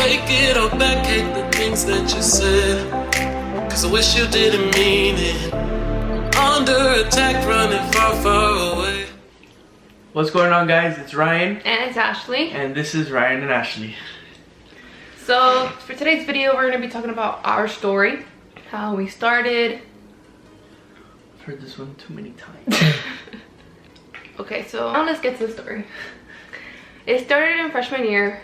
take it all back, hate the things that you said, cause I wish you didn't mean it. Under attack, running far, far away. What's going on, guys? It's Ryan. And it's Ashley. And this is Ryan and Ashley. So, for today's video, we're going to be talking about our story. How we started. I've heard this one too many times. Okay, so now let's get to the story. It started in freshman year.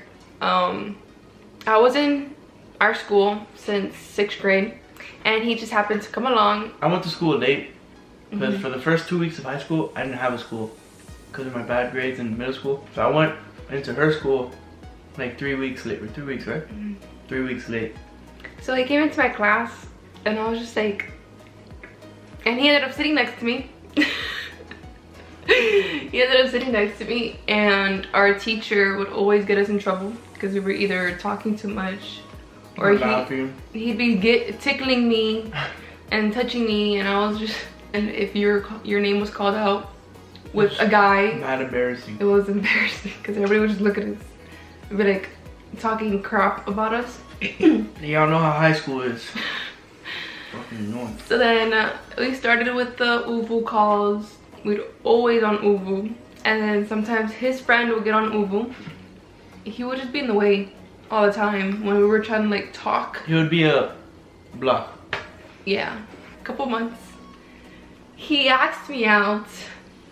I was in our school since 6th grade. And he just happened to come along. I went to school late. Because for the first 2 weeks of high school, I didn't have a school. Because of my bad grades in middle school. So I went into her school like 3 weeks late. 3 weeks, right? 3 weeks late. So he came into my class. And I was just like... And he ended up sitting next to me. He ended up sitting next to me. And our teacher would always get us in trouble. Because we were either talking too much. Or he'd be tickling me and touching me, and I was just, and if your name was called out with a guy, mad embarrassing. It was embarrassing because everybody would just look at us, be like talking crap about us. Y'all know how high school is. Fucking annoying. So then we started with the Uvu calls. We'd always on Uvu, and then sometimes his friend would get on Uvu. He would just be in the way all the time when we were trying to like talk. He would be a block. Yeah, a couple months. He asked me out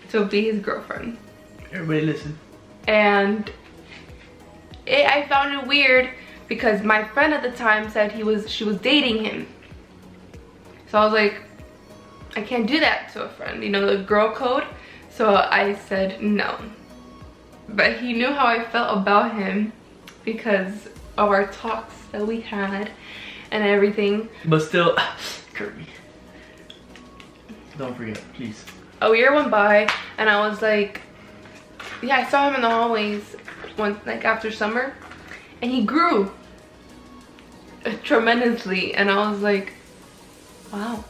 to be his girlfriend. Everybody listen. And I found it weird because my friend at the time said she was dating him. So I was like, I can't do that to a friend, you know, the girl code. So I said no. But he knew how I felt about him because of our talks that we had and everything. But still, Kirby, don't forget, please. A year went by and I was like, yeah, I saw him in the hallways like after summer, and he grew tremendously, and I was like, wow.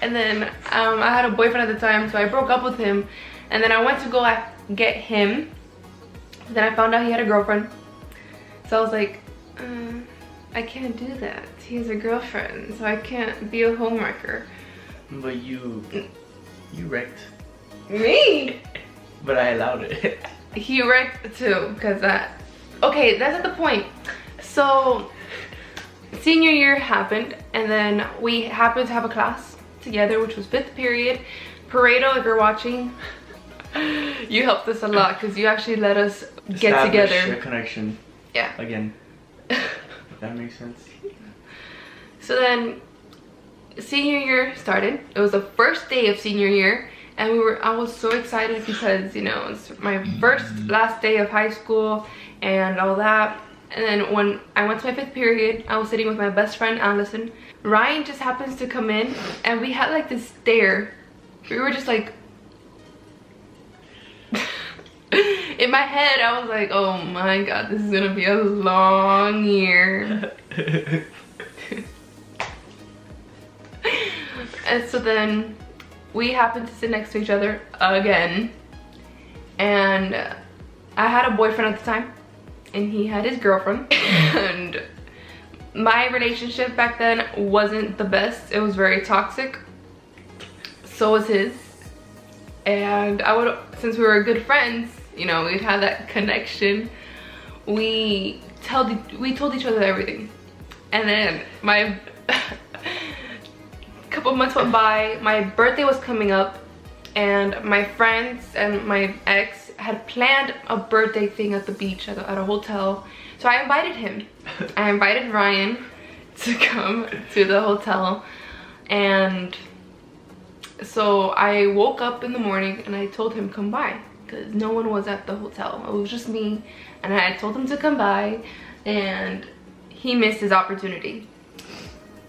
And then I had a boyfriend at the time, so I broke up with him, and then I went to go get him. Then I found out he had a girlfriend. So I was like, I can't do that. He has a girlfriend, so I can't be a homewrecker. But you wrecked. Me? But I allowed it. He wrecked too, because okay, that's not the point. So senior year happened, and then we happened to have a class together, which was 5th period. Pareto, if you're watching, you helped us a lot because you actually let us get together. A connection. Yeah. Again. If that makes sense. So then senior year started. It was the first day of senior year, and I was so excited because, you know, it's my last day of high school and all that. And then when I went to my 5th period, I was sitting with my best friend Allison. Ryan just happens to come in, and we had like this stare. We were just like, in my head I was like, oh my god, this is gonna be a long year. And so then we happened to sit next to each other again, and I had a boyfriend at the time and he had his girlfriend. And my relationship back then wasn't the best. It was very toxic. So was his. And since we were good friends, you know, we'd had that connection. We told each other everything. And then a couple months went by. My birthday was coming up, and my friends and my ex had planned a birthday thing at the beach at a hotel. So I invited him. I invited Ryan to come to the hotel, and so I woke up in the morning and I told him come by because no one was at the hotel. It was just me, and I told him to come by, and he missed his opportunity.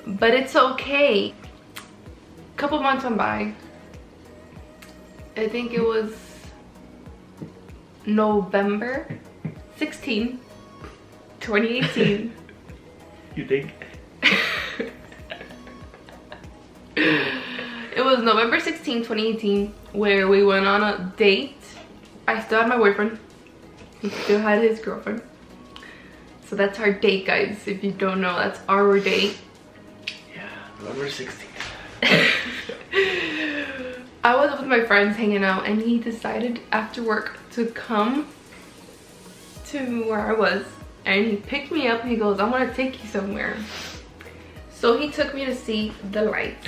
But it's okay. A couple months went by. I think it was November 16, 2018. You think? It was November 16, 2018, where we went on a date. I still had my boyfriend. He still had his girlfriend. So that's our date, guys. If you don't know, that's our date. Yeah, November 16th. I was with my friends hanging out, and he decided after work to come to where I was, and he picked me up and he goes, I want to take you somewhere. So he took me to see the lights.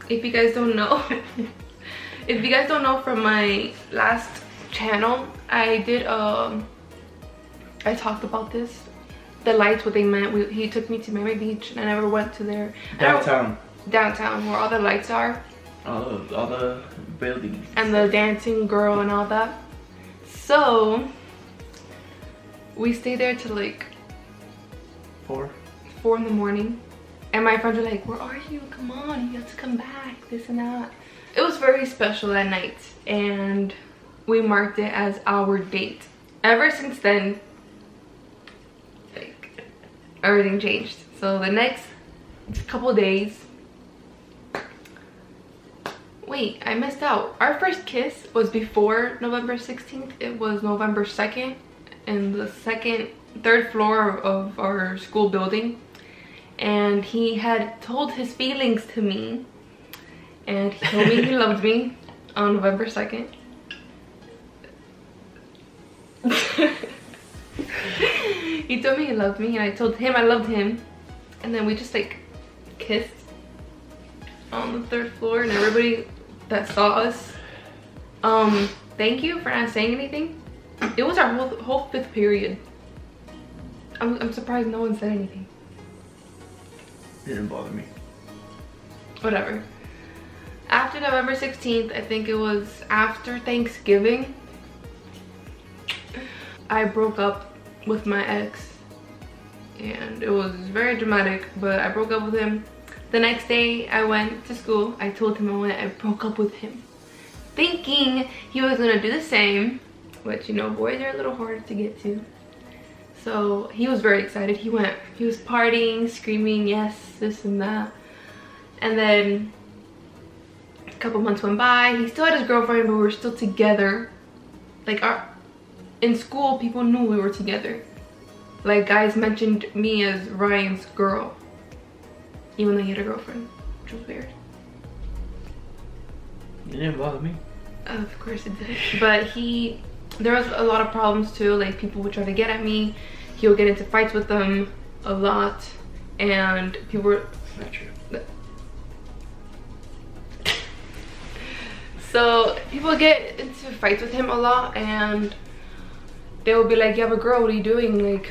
If you guys don't know, if you guys don't know from my last channel, I did I talked about this, the lights, what they meant. He took me to Miami Beach, and I never went to there. Downtown, where all the lights are. All the buildings. And the dancing girl and all that. So we stayed there till like 4 in the morning. And my friends were like, where are you? Come on, you have to come back, this and that. It was very special that night, and we marked it as our date. Ever since then, like, everything changed. So the next couple days, wait, I missed out. Our first kiss was before November 16th. It was November 2nd in the third floor of our school building. And he had told his feelings to me. And he told me he loved me on November 2nd. He told me he loved me, and I told him I loved him. And then we just like kissed on the third floor, and everybody that saw us, thank you for not saying anything. It was our whole 5th period. I'm surprised no one said anything. Didn't bother me. Whatever. After November 16th, I think it was after Thanksgiving, I broke up with my ex, and it was very dramatic, but I broke up with him. The next day I went to school. I told him I broke up with him, thinking he was gonna do the same, but you know, boys are a little harder to get to. So he was very excited. He was partying, screaming yes, this and that. And then a couple months went by. He still had his girlfriend, but we were still together. Like in school, people knew we were together. Like, guys mentioned me as Ryan's girl, even though he had a girlfriend, which was weird. It didn't bother me. Of course it did. But there was a lot of problems too. Like, people would try to get at me. He would get into fights with them a lot, and people were not true. So people get into fights with him a lot, and they would be like, you have a girl, what are you doing? Like,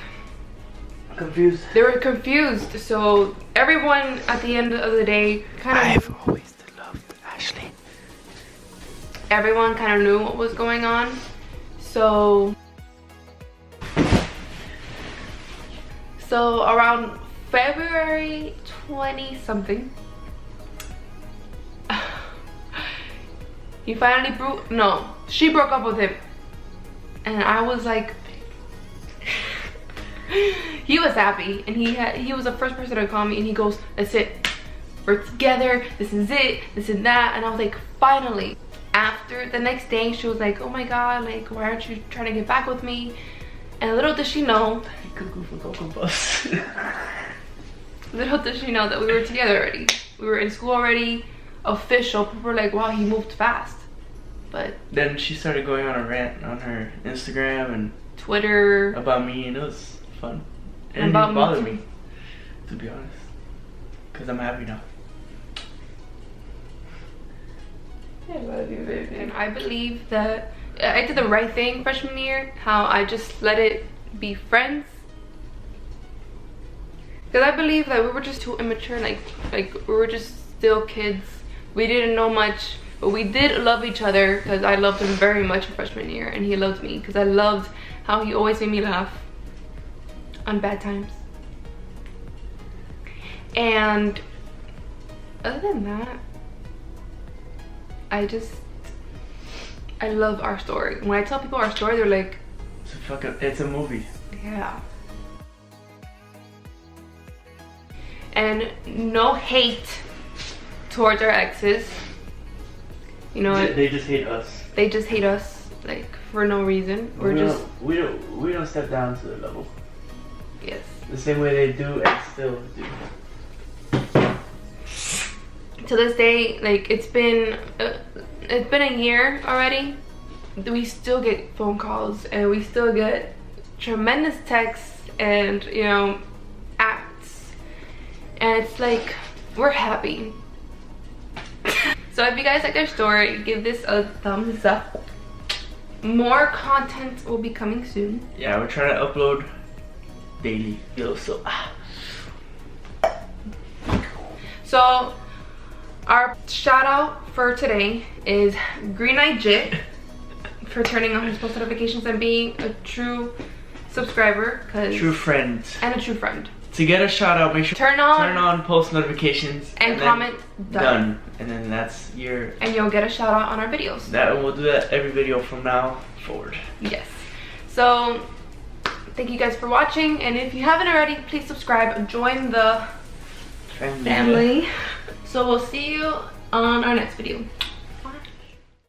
confused. They were confused. So everyone at the end of the day kind of, I've always loved Ashley. Everyone kind of knew what was going on. So around February 20 something, he finally she broke up with him. And I was like, he was happy, and he was the first person to call me, and he goes, that's it, we're together, this is it, this and that. And I was like, finally. After the next day, she was like, oh my god, like, why aren't you trying to get back with me? And little did she know, little did she know that we were together already. We were in school already, official. People were like, wow, he moved fast. But then she started going on a rant on her Instagram and Twitter about me, and it was fun. And it didn't bother me, to be honest, because I'm happy now. I love you, baby. And I believe that I did the right thing freshman year, how I just let it be friends. Because I believe that we were just too immature, like we were just still kids. We didn't know much, but we did love each other, because I loved him very much in freshman year, and he loved me because I loved how he always made me laugh on bad times. And other than that, I love our story. When I tell people our story, they're like, it's a movie. Yeah. And no hate towards our exes. You know, they just hate us. They just hate us. like for no reason. We don't step down to the level. Yes. The same way they do and still do. To this day, like it's been a year already. We still get phone calls and we still get tremendous texts and acts, and it's like we're happy. So if you guys like their story, give this a thumbs up. More content will be coming soon. Yeah, we're trying to upload daily. So our shout out for today is Green Eye Jit for turning on his post notifications and being a true subscriber, True friend. and a true friend. To get a shout out, make sure Turn on post notifications and comment done. And then that's your, and you'll get a shout out on our videos. we'll do that every video from now forward. Yes. So thank you guys for watching, and if you haven't already, please subscribe and join the family. So we'll see you on our next video.